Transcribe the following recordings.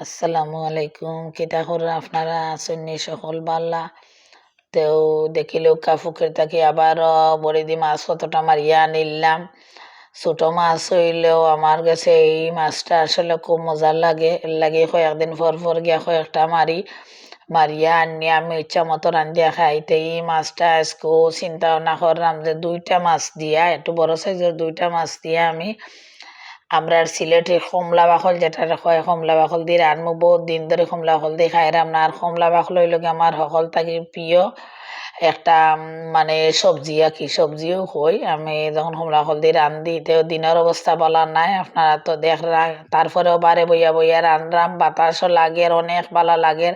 আসসালামু আলাইকুম, কিতা করে আপনারা আছেন নি সকল বাল্লা? তেও দেখিলেও কাফুকের থাকি আবার বড়িদি মাছ কতটা মারিয়া নিলাম। ছোট মাছ হইলেও আমার কাছে এই মাছটা আসলে খুব মজা লাগে। এর লাগে কয়েকদিন পর পর গিয়া কয়েকটা মারিয়া আনি আমি ইচ্ছা মতো রান্ধিয়া খাইতে। এই মাছটা আজকেও চিন্তা ভাবনা করলাম যে দুইটা মাছ দিয়া, একটু বড় সাইজের দুইটা মাছ দিয়া আমরা সিলেটের কমলা বাকল যেটা হয়, কমলা বাকল দিয়ে রানবো। বহুত দিন ধরে কমলা বাকল দিয়ে খাইলাম না। আর কমলা বাকল হইল আমার সকল থাকি প্রিয় একটা মানে সবজি আর কি, সবজিও হই। আমি যখন কমলা বাকল দিয়ে রান্ধি তো দিনের অবস্থা বলার নাই, আপনারা তো দেখরা। তারপরেও বারে বইয়া বইয়া রান্ধাম, বাতাসও লাগে, অনেক ভালো লাগে।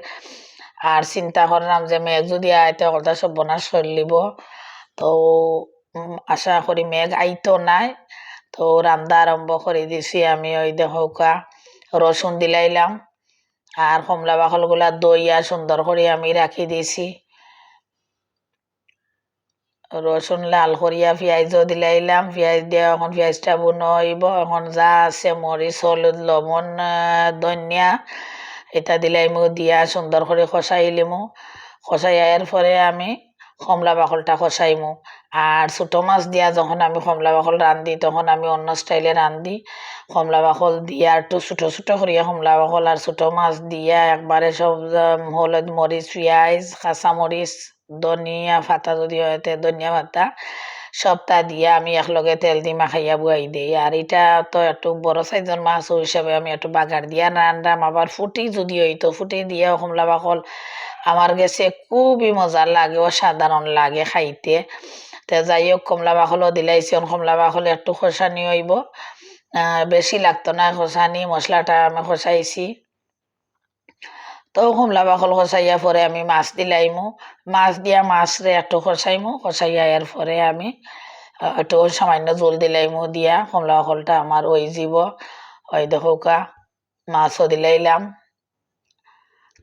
আর চিন্তা করলাম যে মেঘ যদি আইতে কথা সব বনাশ করে লিব। তো আশা করি মেঘ আইতো নাই। তো রান্দা আরম্ভ করে দিছি আমি। ওই দেখোকা রসুন দিলাইলাম, আর কমলা বাকল গুলা দইয়া সুন্দর করে আমি রাখি দিছি। রসুন লাল করিয়া পেঁয়াজও দিলাইলাম, পেঁয়াজ দিয়া এখন পেঁয়াজটা বুনো হইব। এখন যা আছে মরিচ, হলুদ, লবণ, ধনিয়া এটা দিলাইমু, দিয়া সুন্দর করে কষাইলিমু। কষাইয়ার পরে আমি কমলা বাকলটা কষাইমু। আর ছোটো মাছ দিয়া যখন আমি কমলা বাকল রান্ধি তখন আমি অন্য স্টাইলে রান্ধি। কমলা বাকল দিয়া একটু ছোটো ছোটো করিয়া কমলা বাকল আর ছোটো মাছ দিয়া একবারে সব হলুদ, মরিচ, পেঁয়াজ, কাঁচামরিচ, ধনিয়া পাতা যদি হয় ধনিয়া পাতা সবটা দিয়া আমি একলগে তেল দি মাখাইয়া বুয়াই দিই। আর এটা তো একটু বড় সাইজের মাছ হিসাবে আমি একটু বাগার দিয়া রান্ধাম। আবার ফুটি যদি হইতো, ফুটি দিয়া কমলা বাকল আমার কাছে খুবই মজা লাগে, অসাধারণ লাগে খাইতে। তো যাই হোক, কমলা বাকলও দিলাইছি। কমলা বাকল একটু খসানি হইব, বেশি লাগতো না খসানি। মশলাটা আমি খসাইছি। তো কমলা বাকল খসাইয়া পরে আমি মাছ দিলাইমু। মাছ দিয়া মাছরে একটু খসাইমু, খসাইয়া এর পরে আমি একটু সামান্য জল দিলাইমু, দিয়া কমলা বাকলটা আমার ওই যাব। ওই দেখোকা মাছও দিলাইলাম।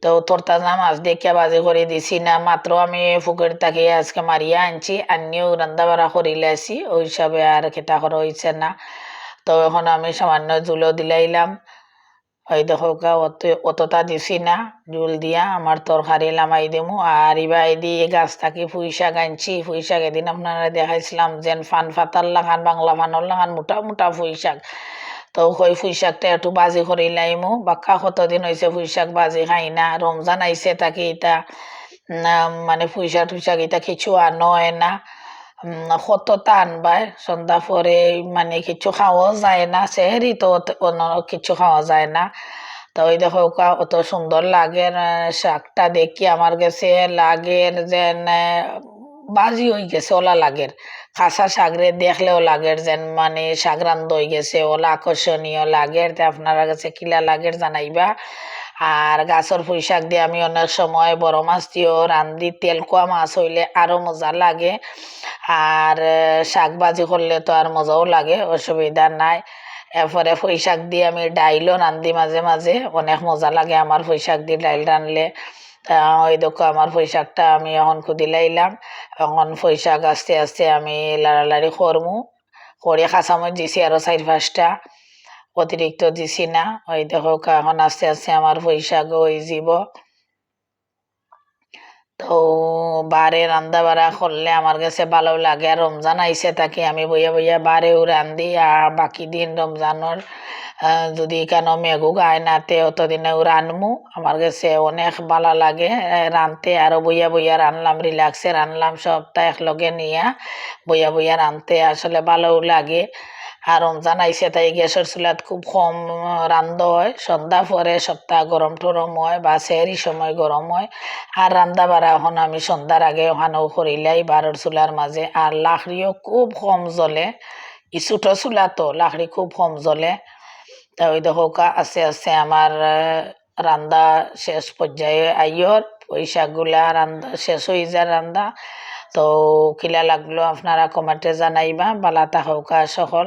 তো তরতাজা মাছ দেখে বাজি করে দিছি না, মাত্র আমি পুকুর তাকে আজকে মারিয়া আনছি, আনিও রান্না বাড়া করিলাইছি। ওই হিসাবে আর খেতা করা হয়েছে না। তো এখন আমি সামান্য জুলও দিলাইলাম। ওই দেখো অতটা দিছি না, জুল দিয়া আমার তরকারি লামাই দিমু। আর ইবা দিয়ে গাছ থাকি পুঁই শাক আনছি। পুঁই শাক এদিন আপনারা দেখাইছিলাম যেন ফান ফাতার লাগান, বাংলা ফানর লাগান, মোটা মোটা পুঁই শাক। তো ওই পুঁই শাকটা একটু বাজি করে লাইমু। বাক্কা কতদিন হয়েছে পুঁই শাক বাজি খাই না। রমজান আইছে তাকে এটা মানে পুঁই শাক টুই শাক এটা কিছু আনো হয় না। কতটা আনবাই সন্ধ্যা পরে, মানে কিছু খাওয়া যায় না। সেহেরি তো অন্য কিছু খাওয়া যায় না। তো ওই দেখো অত সুন্দর লাগে শাকটা দেখি আমার কাছে লাগে যেন বাজি হয়ে গেছে, ওলা লাগের। কাঁচা শাকরে দেখলেও লাগের যেন মানে শাক রান্ধ হয়ে গেছে, ওলা আকর্ষণীয় লাগের। তে আপনারা কাছে কিলা লাগের জানাইবা। আর গাছের পুঁই শাক দিয়ে আমি অনেক সময় বড় মাছ দিয়েও রান্ধি। তেল কুয়া মাছ হইলে আরো মজা লাগে। আর শাক ভাজি করলে তো আর মজাও লাগে, অসুবিধা নাই। এরপরে পুঁই শাক দিয়ে আমি ডাইলও রান্ধি মাঝে মাঝে, অনেক মজা লাগে আমার পুঁই শাক দিয়ে ডাইল রানলে। ওই দেখো আমার পুঁই শাকটা আমি এখন খুদিলাইলাম। এখন পুঁই শাক আস্তে আস্তে আমি লাড়ালাড়ি করমু। করে কাঁচামরিচ দিছি আরো 4-5টা, অতিরিক্ত দিছি না। ওই দেখো এখন আস্তে আস্তে আমার পুঁই শাক ওই যাব। তো বারে রান্দা বাড়া করলে আমার কাছে ভালো লাগে। আর রমজান আইসে তাকে আমি বইয়া বইয়া বারেও রান্ধি। আর বাকি দিন রমজানোর যদি কেন মেঘু গায় নাতে অতদিনেও রানমু। আমার কাছে অনেক ভালো লাগে রানতে। আরো বইয়া বইয়া রানলাম, রিল্যাক্সে রানলাম, সবটা একলগে নিয়ে বইয়া বইয়া রানতে আসলে ভালোও লাগে। আর রমজান আইসে তাই গ্যাসের চুলাত খুব কম রান্ধ হয়। সন্ধ্যা পরে সপ্তাহ গরম টরম হয় বা সেহরি সময় গরম হয়। আর রান্দা বাড়া এখন আমি সন্ধ্যার আগে ওখানেও করিলাই বারোর চুলার মাঝে। আর লাকড়িও খুব কম জ্বলে, ই ছোটো চুলা তো লাকড়ি খুব কম জ্বলে। তা ওই দেখো আস্তে আস্তে আমার রান্দা শেষ পর্যায়ে আইয়র। ওই শাকগুলা রান্দা শেষ হয়ে যায় রান্দা। তো কিলা লাগলো আপনারা কমেন্টে জানাইবা। বালা থাকা সকল।